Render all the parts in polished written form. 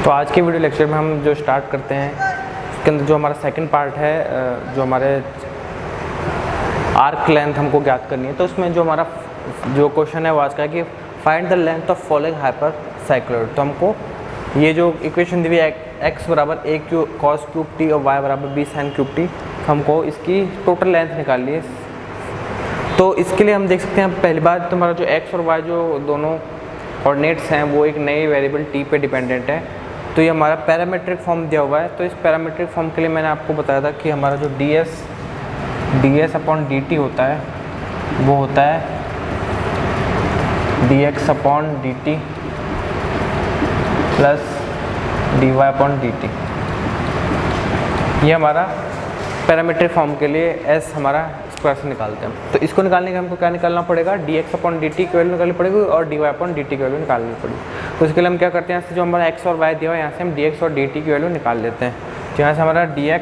तो आज के वीडियो लेक्चर में हम जो स्टार्ट करते हैं उसके अंदर जो हमारा सेकंड पार्ट है, जो हमारे आर्क लेंथ हमको ज्ञात करनी है। तो उसमें जो हमारा जो क्वेश्चन है वो आज का है कि find the length of following hyper cycloid. तो हमको ये जो इक्वेशन दी हुई है x बराबर a cube cos cube T और y बराबर b साइन क्यूब टी, हमको इसकी टोटल लेंथ निकालनी है। तो इसके लिए हम देख सकते हैं पहली बात तो हमारा जो x और y जो दोनों कोऑर्डिनेट्स हैं वो एक नए वेरिएबल t पे डिपेंडेंट है। तो ये हमारा पैरामीट्रिक फॉर्म दिया हुआ है। तो इस पैरामीट्रिक फॉर्म के लिए मैंने आपको बताया था कि हमारा जो ds अपॉन dt होता है वो होता है dx upon dt plus dy upon dt। ये हमारा पैरामीट्रिक फॉर्म के लिए s हमारा एक्सप्रेशन निकालते हैं। तो इसको निकालने के हमको क्या निकालना पड़ेगा, dx अपॉन dt की वैल्यू निकालनी पड़ेगी और dy अपॉन dt की वैल्यू निकालनी पड़ेगी। तो इसके लिए हम क्या करते हैं, यहाँ से जो हमारा x और y दिया हुआ है यहाँ से हम dx और dt की वैल्यू निकाल लेते हैं। तो यहाँ से हमारा dx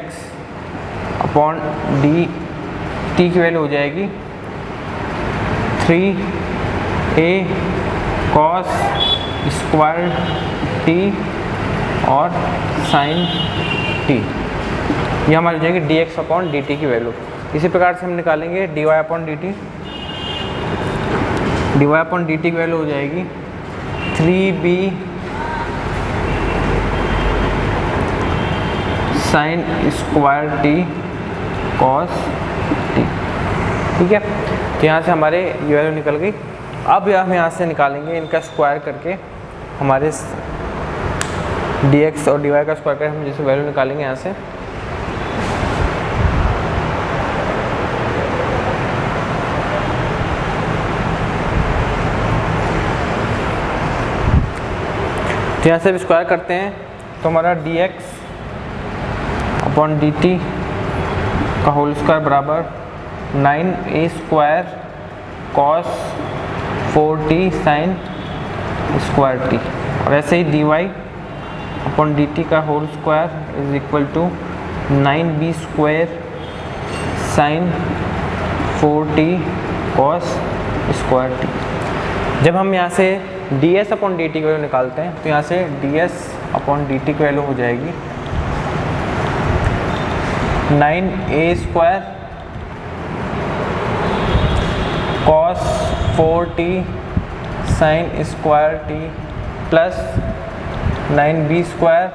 अपॉन dt की वैल्यू हो जाएगी 3a cos स्क्वायर t और साइन t। ये हमारी हो जाएगी dx अपॉन dt की वैल्यू। इसी प्रकार से हम निकालेंगे dy upon dt। dy upon dt की वैल्यू हो जाएगी 3b sign square t cos t। ठीक है, तो यहाँ से हमारे ये वैल्यू निकल गई। अब हम यहाँ से निकालेंगे इनका स्क्वायर करके हमारे dx और dy का स्क्वायर करके हम जैसे वैल्यू निकालेंगे यहाँ से। तो यहाँ से स्क्वायर करते हैं तो हमारा dx अपॉन dt का होल स्क्वायर बराबर 9a square cos 4t sine square t, और ऐसे ही dy अपॉन dt का whole square is equal to 9b square sine 4t cos square t। जब हम यहाँ से ds अपॉन dt की वैल्यू निकालते हैं तो यहाँ से ds अपॉन dt की वैल्यू हो जाएगी 9a square cos 4t sine square t plus 9b square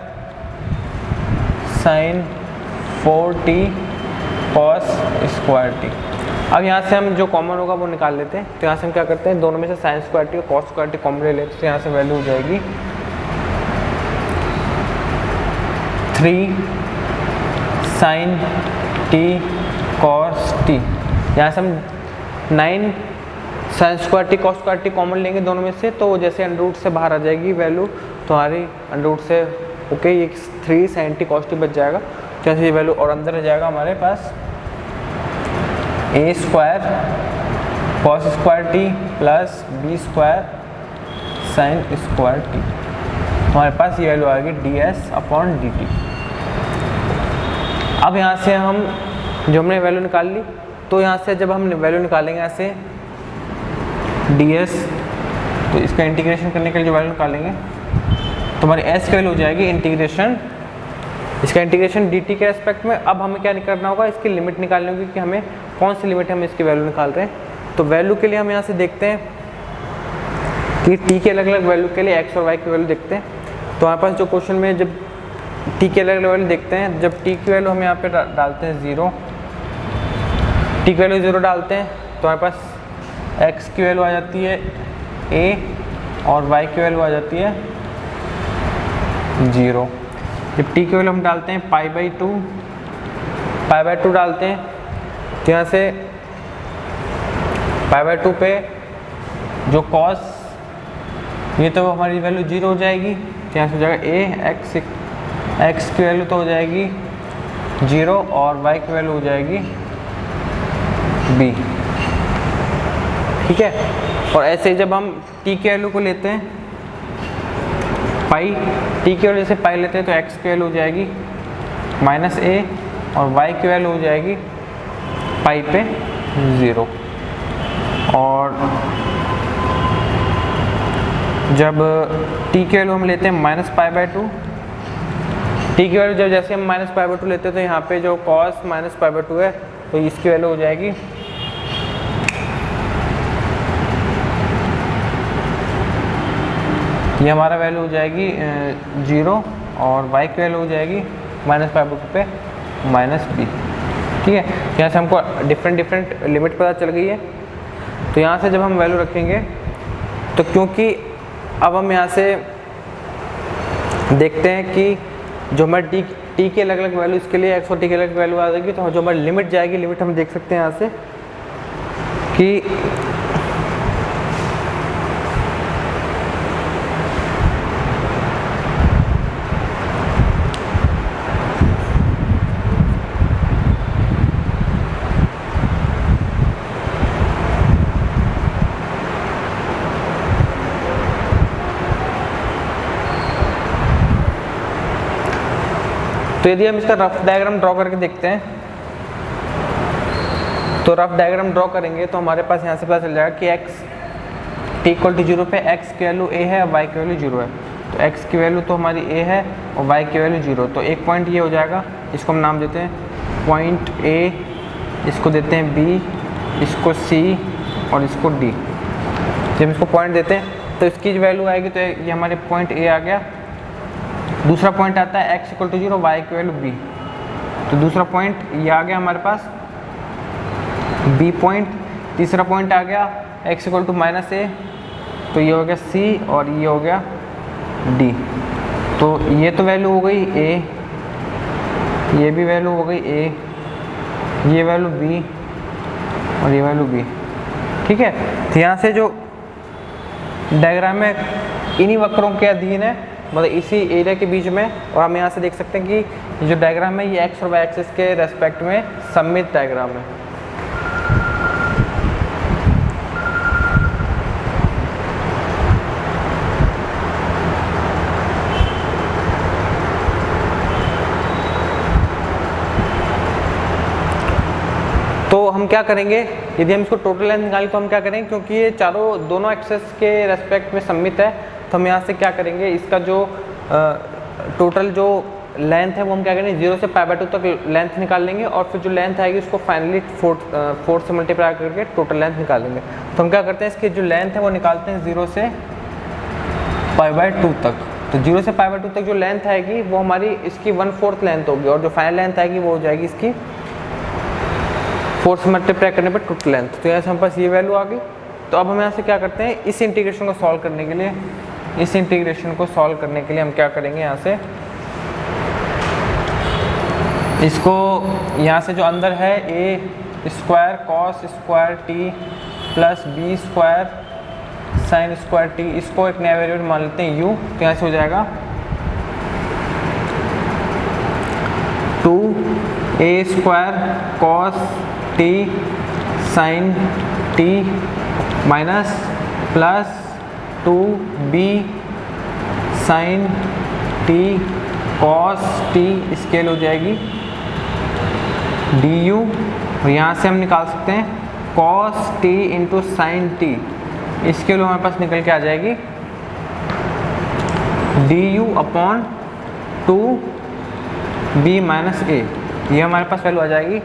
sine 4t cos square t। अब यहाँ से हम जो कॉमन होगा वो निकाल लेते हैं। तो यहाँ से हम क्या करते हैं, दोनों में से साइन स्क्वायर टी और कॉस स्क्वायर टी कॉमन ले लेते हैं। तो यहाँ से वैल्यू हो जाएगी 3 साइन टी कॉस टी। यहाँ से हम 9 sine square T cos square T common लेंगे दोनों में से, तो जैसे अंडर रूट से बाहर आ जाएगी वैल्यू तो हमारी अंडर रूट से ओके ये 3 साइन टी कॉस टी बच जाएगा। तो यहाँ से ये वैल्यू और अंदर रह जाएगा हमारे पास a square cos square T plus b square sine square T. हमारे पास ये वैल्यू आएगी ds अपॉन dt। अब यहाँ से हम जो हमने वैल्यू निकाल ली, तो यहाँ से जब हम वैल्यू निकालेंगे यहाँ से ds, तो इसका इंटीग्रेशन करने के लिए जो वैल्यू निकालेंगे तो हमारी s की वैल्यू हो जाएगी इंटीग्रेशन, इसका इंटीग्रेशन dt के रेस्पेक्ट में। अब हमें क्या करना होगा, इसकी लिमिट निकालनी होगी कि हमें कौन सी लिमिट हम इसकी वैल्यू निकाल रहे हैं। तो वैल्यू के लिए हम यहाँ से देखते हैं कि t के अलग अलग वैल्यू के लिए x और y की वैल्यू देखते हैं। तो हमारे पास जो क्वेश्चन में जब t के अलग अलग वैल्यू देखते हैं, जब t की वैल्यू हम यहाँ पे डालते हैं 0, t की वैल्यू 0 डालते हैं तो हमारे पास x की वैल्यू आ जाती है a और y की वैल्यू आ जाती है 0। जब t की वैल्यू हम डालते हैं पाई2 डालते हैं तो यहाँ से पाई2 पे जो cos, ये तो हमारी वैल्यू 0 हो जाएगी। तो यहाँ से हो जाएगा a x की वैल्यू तो हो जाएगी 0 और y की वैल्यू हो जाएगी b। ठीक है, और ऐसे जब हम t की वैल्यू को लेते हैं पाई, t की वैल्यू से पाई लेते हैं तो x की वैल्यू हो जाएगी -a और y की वैल्यू हो जाएगी पाई पे 0। और जब t की वैल्यू हम लेते हैं -π/2 टी की वैल्यू जब जैसे हम -π/2 लेते हैं तो यहाँ पे जो cos -π/2 है तो इसकी वैल्यू हो जाएगी ये हमारा वैल्यू हो जाएगी 0 और y की वैल्यू हो जाएगी -π/2 पे -b। ठीक है, यहाँ से हमको डिफरेंट लिमिट पता चल गई है। तो यहाँ से जब हम वैल्यू रखेंगे तो क्योंकि अब हम यहाँ से देखते हैं कि जो हमारे टी की अलग अलग वैल्यू इसके लिए x और टी की अलग वैल्यू आ जाएगी, तो जो हमारी लिमिट जाएगी, लिमिट हम देख सकते हैं यहाँ से कि तो यदि हम इसका रफ डायग्राम ड्रॉ करके देखते हैं तो रफ डायग्राम ड्रॉ करेंगे तो हमारे पास यहाँ से पता चल जाएगा कि x t = 0 पे x की वैल्यू a है और y की वैल्यू 0 है। तो x की वैल्यू तो हमारी a है और y की वैल्यू 0। तो एक पॉइंट ये हो जाएगा, इसको हम नाम देते हैं पॉइंट a, इसको देते हैं b, इसको c और इसको d। जब इसको पॉइंट देते हैं तो इसकी जो वैल्यू आएगी तो ये हमारे पॉइंट a आ गया। दूसरा पॉइंट आता है x = 0, y की वैल्यू b। तो दूसरा पॉइंट ये आ गया हमारे पास b पॉइंट। तीसरा पॉइंट आ गया x = -a, तो ये हो गया c और ये हो गया d। तो ये तो वैल्यू हो गई a, ये भी वैल्यू हो गई a, ये वैल्यू b और ये वैल्यू b। ठीक है, तो यहाँ से जो डायग्राम है इन्हीं वक्रों के अधीन है, मतलब इसी एरिया के बीच में। और हम यहाँ से देख सकते हैं कि ये जो डायग्राम है ये x और y एक्सिस के रेस्पेक्ट में सममित डायग्राम है। तो हम क्या करेंगे, यदि हम इसको टोटल लेंथ निकालें तो हम क्या करेंगे, क्योंकि ये दोनों एक्सेस के रेस्पेक्ट में सममित है, तो हम यहाँ से क्या करेंगे, इसका जो टोटल जो लेंथ है वो हम क्या करेंगे 0 से π/2 तक लेंथ निकाल लेंगे और फिर जो लेंथ आएगी उसको फाइनली 4 से मल्टीप्लाई करके टोटल लेंथ निकालेंगे। तो हम क्या करते हैं, इसकी जो लेंथ है वो निकालते हैं 0 से π/2 तक। तो 0 से π/2 तक जो लेंथ आएगी वो हमारी इसकी 1/4 लेंथ होगी और जो फाइनल लेंथ आएगी वो हो जाएगी इसकी 4 से मल्टीप्लाई करने पर टोटल लेंथ। तो यहाँ से हमारे पास ये वैल्यू आ गई। तो अब हम यहाँ से क्या करते हैं, इस इंटीग्रेशन को सॉल्व करने के लिए हम क्या करेंगे, यहाँ से इसको यहाँ से जो अंदर है a² cos² t plus b² sin² t, इसको एक नया वेरिएबल मान लेते हैं u। तो यहाँ से हो जाएगा 2a² cos t sin t minus plus 2b sin t cos t, scale हो जाएगी du। और यहाँ से हम निकाल सकते हैं cos t into sine t, scale हमारे पास निकल के आ जाएगी du/2b माइनस a। ये हमारे पास वैल्यू आ जाएगी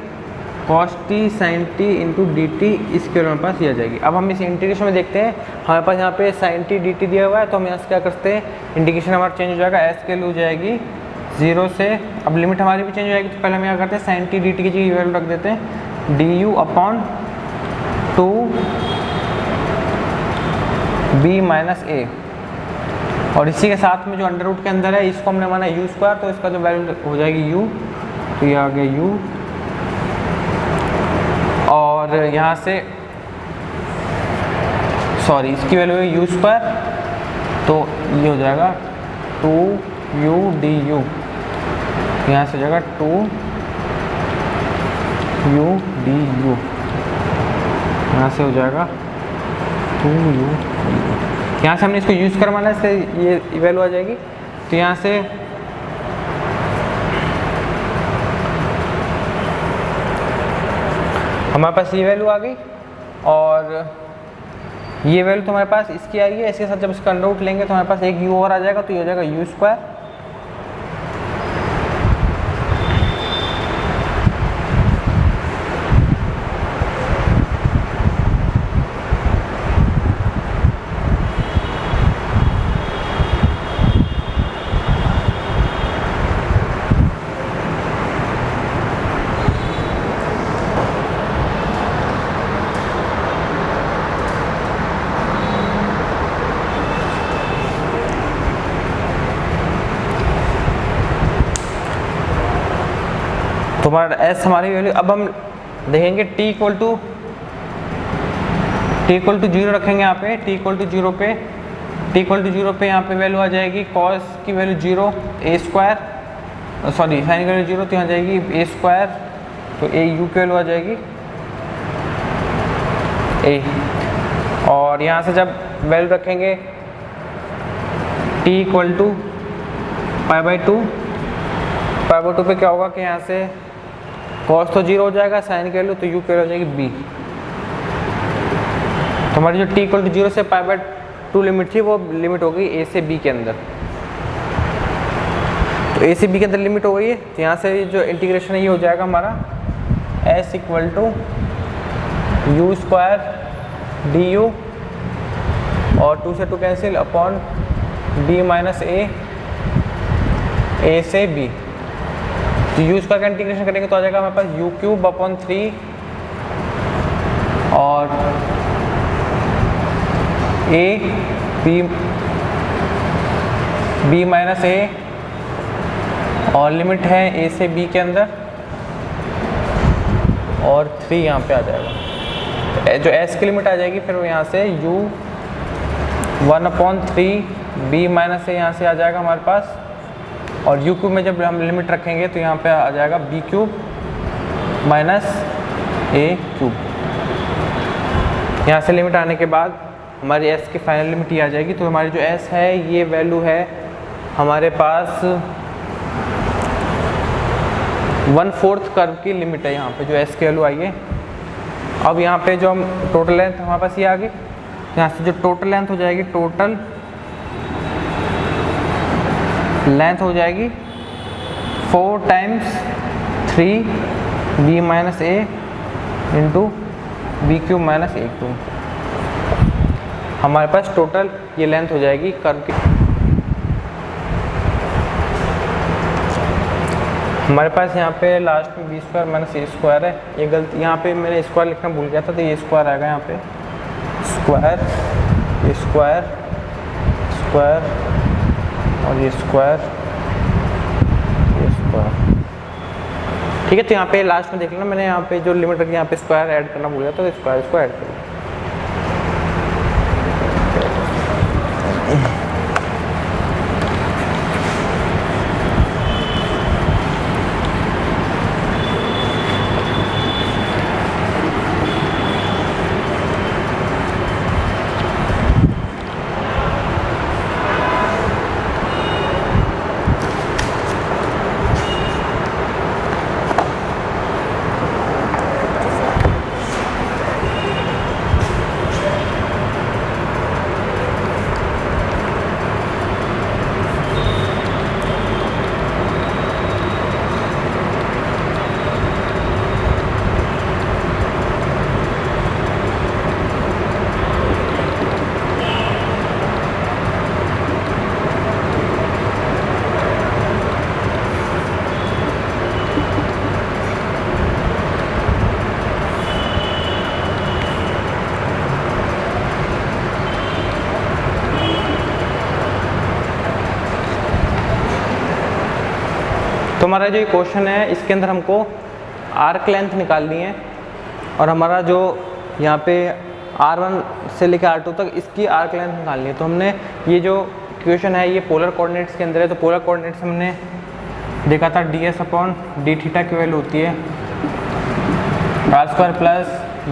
cos t sin t into D T, इसके हमारे पास ये आ जाएगी। अब हम इस इंटीग्रेशन में देखते हैं, हमारे पास यहाँ पे sin t dt दिया हुआ है, तो हम यहाँ से क्या करते हैं, इंटीग्रेशन हमारा चेंज हो जाएगा, s के लिए हो जाएगी 0 से, अब लिमिट हमारी भी चेंज हो जाएगी। तो पहले हम क्या करते हैं sin t dt की जगह वैल्यू रख देते हैं du/2b माइनस a। और इसी के साथ में जो अंडर रूट के अंदर है इसको हमने माना u², तो इसका जो वैल्यू हो जाएगी u, तो ये आ गया u। और यहाँ से इसकी वैल्यू है u², तो ये हो जाएगा 2u du। यहाँ से हो जाएगा 2u du, यहाँ से हो जाएगा 2u। यहाँ से हमने इसको यूज़ करवाना है, इससे ये वैल्यू आ जाएगी। तो यहाँ से हमारे पास ये वैल्यू आ गई और ये वैल्यू तो हमारे पास इसकी आई है। इसके साथ जब इसका अंडर रूट लेंगे तो हमारे पास एक u और आ जाएगा, तो ये हो जाएगा u²। हमारा एस हमारी वैल्यू, अब हम देखेंगे टी इक्वल टू 0 रखेंगे यहाँ पे, टी इक्वल टू 0 पे यहाँ पे वैल्यू आ जाएगी कॉस की वैल्यू 0 ए स्क्वायर, सॉरी साइन की वैल्यू 0, तो यहाँ जाएगी ए स्क्वायर, तो ए यू की वैल्यू आ जाएगी ए। और यहाँ से जब वैल्यू रखेंगे t equal to pi by two पे क्या होगा कि यहाँ से कॉस तो 0 हो जाएगा, साइन की वैल्यू तो यू की वैल्यू हो जाएगी बी। तो हमारी जो टी इक्वल टू 0 से पाई बाई 2 लिमिट थी वो लिमिट हो गई ए से बी के अंदर, तो ए से बी के अंदर लिमिट हो गई है। तो यहाँ से जो इंटीग्रेशन है ये हो जाएगा हमारा s equal to u square d u और 2 से 2 cancel upon d minus a से बी। तो यू स्क्वायर का इंटीग्रेशन करेंगे तो आ जाएगा हमारे पास यू क्यूब अपॉन 3 और ए बी माइनस ए और लिमिट है ए से बी के अंदर और 3 यहाँ पे आ जाएगा। जो एस की लिमिट आ जाएगी फिर वो यहाँ से यू 1/3 बी माइनस ए यहाँ से आ जाएगा हमारे पास, और यू क्यूब में जब हम लिमिट रखेंगे तो यहाँ पे आ जाएगा बी क्यूब माइनस ए क्यूब। यहाँ से लिमिट आने के बाद हमारी एस की फाइनल लिमिट ये आ जाएगी। तो हमारी जो एस है ये वैल्यू है हमारे पास 1/4 कर्व की लिमिट है, यहाँ पे जो एस की वैल्यू आई है। अब यहाँ पे जो हम टोटल लेंथ हमारे पास ये आ गई, यहाँ से जो टोटल लेंथ हो जाएगी, टोटल लेंथ हो जाएगी 4 टाइम्स 3 बी माइनस ए इंटू बी क्यूब माइनस ए क्यूब। हमारे पास टोटल ये लेंथ हो जाएगी कर्व की। हमारे पास यहाँ पे लास्ट में बी स्क्वायर माइनस ए स्क्वायर है, ये गलती यहाँ पे मैंने स्क्वायर लिखना भूल गया था, तो ये स्क्वायर आएगा यहाँ पे स्क्वायर स्क्वायर स्क्वायर और ये स्क्वायर ठीक है। तो यहाँ पे लास्ट में देख लेना, मैंने यहाँ पे जो लिमिट रखी यहाँ पे स्क्वायर ऐड करना भूल गया, तो स्क्वायर इसको ऐड करो। तो हमारा जो ये क्वेश्चन है इसके अंदर हमको आर्क लेंथ निकालनी है, और हमारा जो यहाँ पे R1 से लेकर R2 तक इसकी आर्क लेंथ निकालनी है। तो हमने ये जो क्वेश्चन है ये पोलर कोऑर्डिनेट्स के अंदर है, तो पोलर कोऑर्डिनेट्स हमने देखा था ds/d थीटा की वैल्यू होती है r² प्लस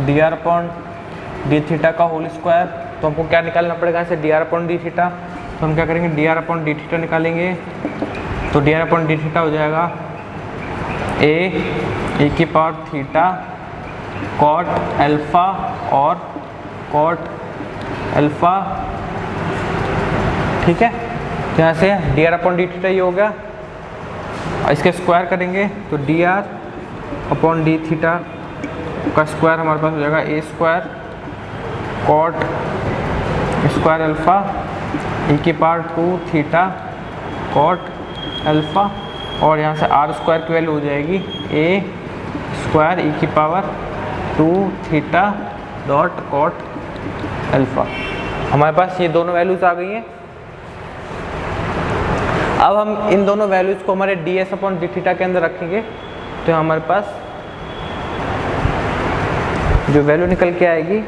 dr/d थीटा का होल स्क्वायर। तो हमको क्या निकालना पड़ेगा इसे dr/d थीटा, तो हम क्या करेंगे dr/d थीटा निकालेंगे। तो dr/d थीटा हो जाएगा ए की पावर थीटा कॉट अल्फ़ा और कॉट अल्फ़ा, ठीक है। तो यहाँ से dr/d थीटा ये हो गया, इसके स्क्वायर करेंगे तो dr/d थीटा का स्क्वायर हमारे पास हो जाएगा a square cot square alpha e की पावर 2 थीटा कॉट अल्फ़ा, और यहाँ से r स्क्वायर की वैल्यू हो जाएगी ए स्क्वायर e की power 2 theta dot cot alpha. हमारे पास ये दोनों वैल्यूज़ आ गई हैं। अब हम इन दोनों वैल्यूज़ को हमारे ds/d थीटा के अंदर रखेंगे। तो हमारे पास जो वैल्यू निकल के आएगी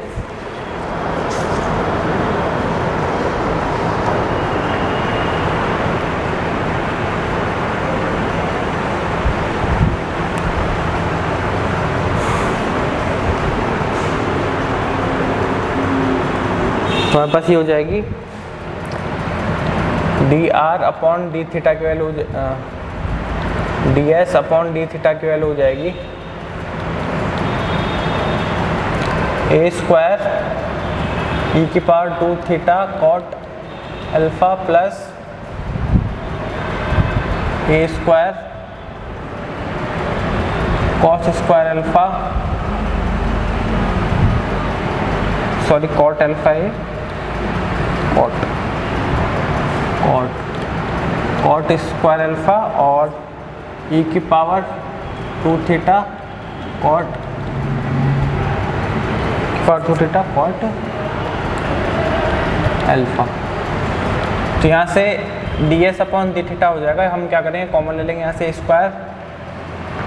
तो हमारे पास ये हो जाएगी d r upon d theta की value, d s upon d theta की वैल्यू हो जाएगी ए स्क्वायर ई की power 2 theta cot alpha plus a square cos square alpha, sorry cot alpha है, कॉट स्क्वायर अल्फा और e की power 2 theta cot 2 theta cot alpha. तो यहाँ से d s upon d theta हो जाएगा। हम क्या करेंगे, कॉमन ले लेंगे यहाँ से स्क्वायर,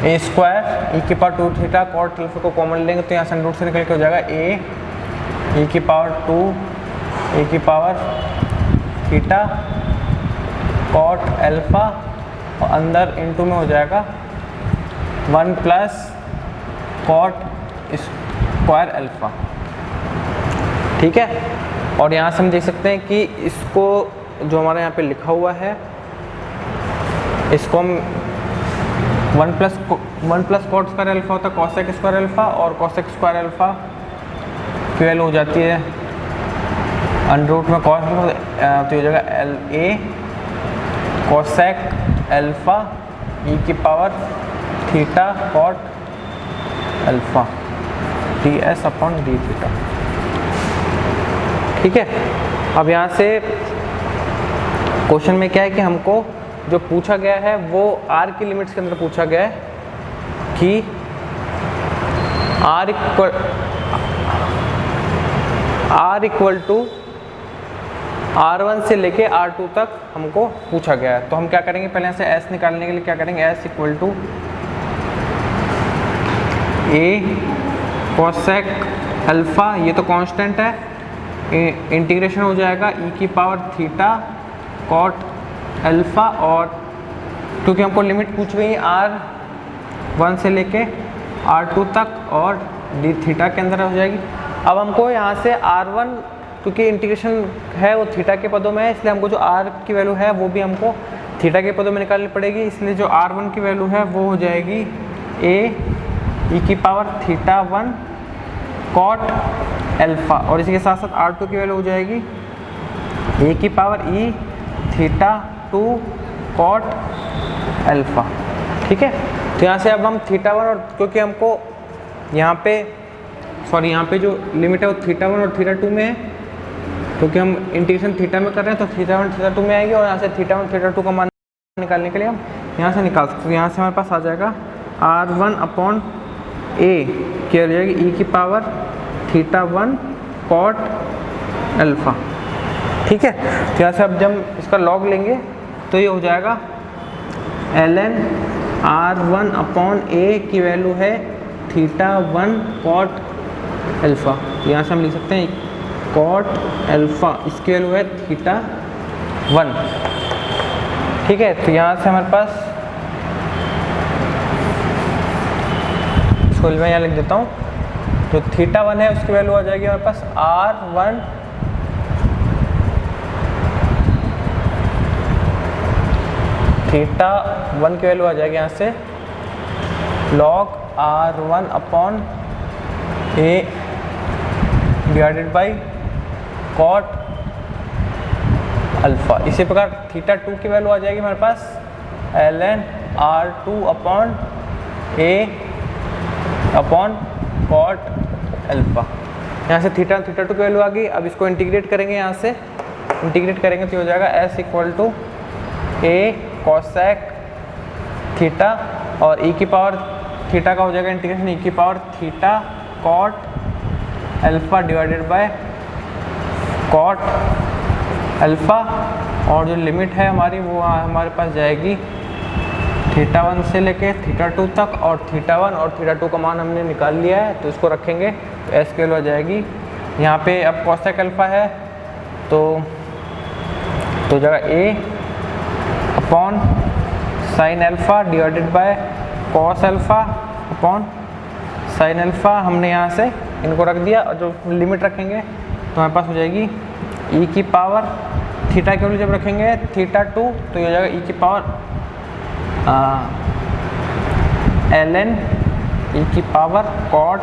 ए स्क्वायर ई की पावर 2 थीटा कॉट अल्फा को कॉमन ले लेंगे तो यहाँ से रूट से निकल के हो जाएगा ए ई की पावर 2 ए की पावर थीटा कॉट अल्फा और अंदर इनटू में हो जाएगा 1 प्लस कॉट स्क्वायर अल्फा। ठीक है, और यहाँ से हम देख सकते हैं कि इसको जो हमारे यहाँ पे लिखा हुआ है इसको हम 1 प्लस कॉट स्क्वायर अल्फा होता है कॉसेक स्क्वायर अल्फा, और कॉसेक स्क्वायर अल्फा की वैल्यू हो जाती है अंडर रूट में कॉस, तो हो जाएगा l a cosec alpha e की power theta cot alpha d s upon d theta. ठीक है, अब यहाँ से क्वेश्चन में क्या है कि हमको जो पूछा गया है वो आर की लिमिट्स के अंदर पूछा गया है कि आर इक्वल टू R1 से लेके R2 तक हमको पूछा गया है। तो हम क्या करेंगे, पहले से S निकालने के लिए क्या करेंगे, S equal to a cosec alpha, ये तो कांस्टेंट है, इंटीग्रेशन हो जाएगा ई की पावर थीटा कॉट अल्फा, और क्योंकि हमको लिमिट पूछ गई R1 से लेके R2 तक और डी थीटा के अंदर हो जाएगी। अब हमको यहाँ से R1 क्योंकि इंटीग्रेशन है वो थीटा के पदों में है, इसलिए हमको जो R की वैल्यू है वो भी हमको थीटा के पदों में निकालनी पड़ेगी, इसलिए जो R1 की वैल्यू है वो हो जाएगी ए ई की पावर थीटा 1 कॉट अल्फा, और इसी के साथ साथ R2 की वैल्यू हो जाएगी ए की power e theta 2 cot alpha. ठीक है, तो यहाँ से अब हम थीटा 1 और क्योंकि हमको यहाँ पे जो लिमिट है वो थीटा 1 और थीटा 2 में है, क्योंकि हम इंटीग्रेशन थीटा में कर रहे हैं तो थीटा 1 थीटा 2 में आएगी, और यहाँ से थीटा 1 थीटा 2 का मान निकालने के लिए हम यहाँ से निकाल सकते हैं। यहाँ से हमारे पास आ जाएगा R1 अपॉन ए क्या हो जाएगी ई की पावर थीटा 1 कॉट अल्फा। ठीक है, तो यहाँ से अब जब इसका लॉग लेंगे तो ये हो जाएगा ln R1 अपॉन ए की वैल्यू है थीटा 1 कॉट अल्फा। यहाँ से हम लिख सकते हैं कॉट अल्फा, इसकी वैल्यू है थीटा 1। ठीक है, तो यहाँ से हमारे पास इसको मैं यहाँ लिख देता हूँ, जो थीटा 1 है उसकी वैल्यू आ जाएगी हमारे पास R1 थीटा 1 की वैल्यू आ जाएगी यहाँ से log R1 upon a divided by cot alpha. इसी प्रकार थीटा 2 की वैल्यू आ जाएगी हमारे पास ln R2 upon a upon cot alpha. यहाँ से थीटा 2 की वैल्यू आ गई। अब इसको इंटीग्रेट करेंगे, यहाँ से इंटीग्रेट करेंगे तो हो जाएगा S equal to a cosec theta और ई की पावर थीटा का हो जाएगा इंटीग्रेशन ई की power theta cot alpha divided by cot alpha, और जो लिमिट है हमारी वो हमारे पास जाएगी θ1 से लेके θ2 तक, और θ1 और θ2 का मान हमने निकाल लिया है, तो इसको रखेंगे तो एस स्क्वायर हो जाएगी। यहाँ पे अब कॉसेक अल्फ़ा है तो जगह a upon sine alpha divided by cos alpha upon sine alpha. हमने यहाँ से इनको रख दिया, और जो लिमिट रखेंगे तो हमारे पास हो जाएगी e की पावर थीटा के लिए जब रखेंगे θ2 तो ये हो जाएगा e की पावर ln e की power cot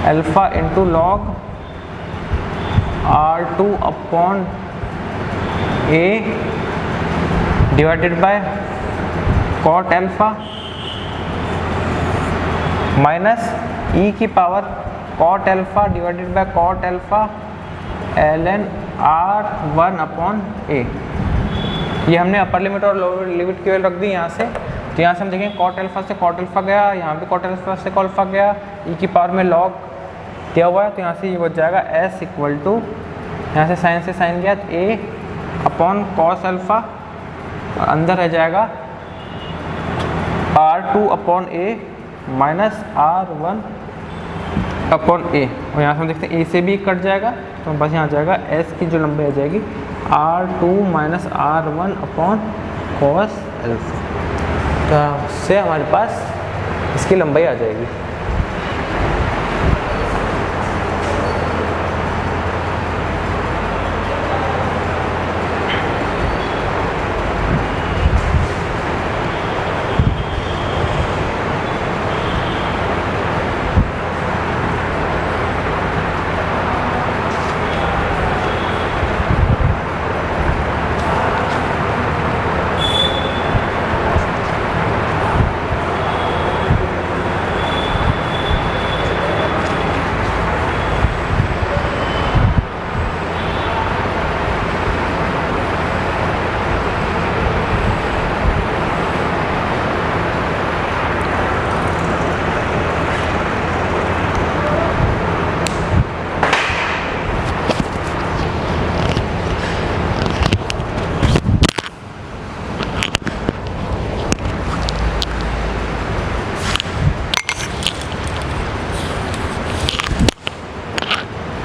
alpha into log R2 upon a divided by cot alpha minus e की power cot alpha divided by cot alpha ln R1 upon a। ये हमने अपर लिमिट और lower limit की value रख दी यहाँ से। तो यहाँ से हम देखेंगे कॉट अल्फ़ा से कॉट अल्फ़ा गया, यहाँ पे कॉट अल्फ़ा से कॉट अल्फ़ा गया, e की पावर में लॉग दिया हुआ है, तो यहाँ से ये बच जाएगा s इक्वल टू, यहाँ से साइन गया तो a अपॉन कॉस अल्फ़ा, अंदर रह जाएगा R2 upon a minus R1 upon a। और यहाँ से हम देखते हैं a से भी कट जाएगा, तो बस यहाँ आ जाएगा s की जो लंबाई आ जाएगी R2 minus R1 upon cos alpha. तो इससे हमारे पास इसकी लंबाई आ जाएगी।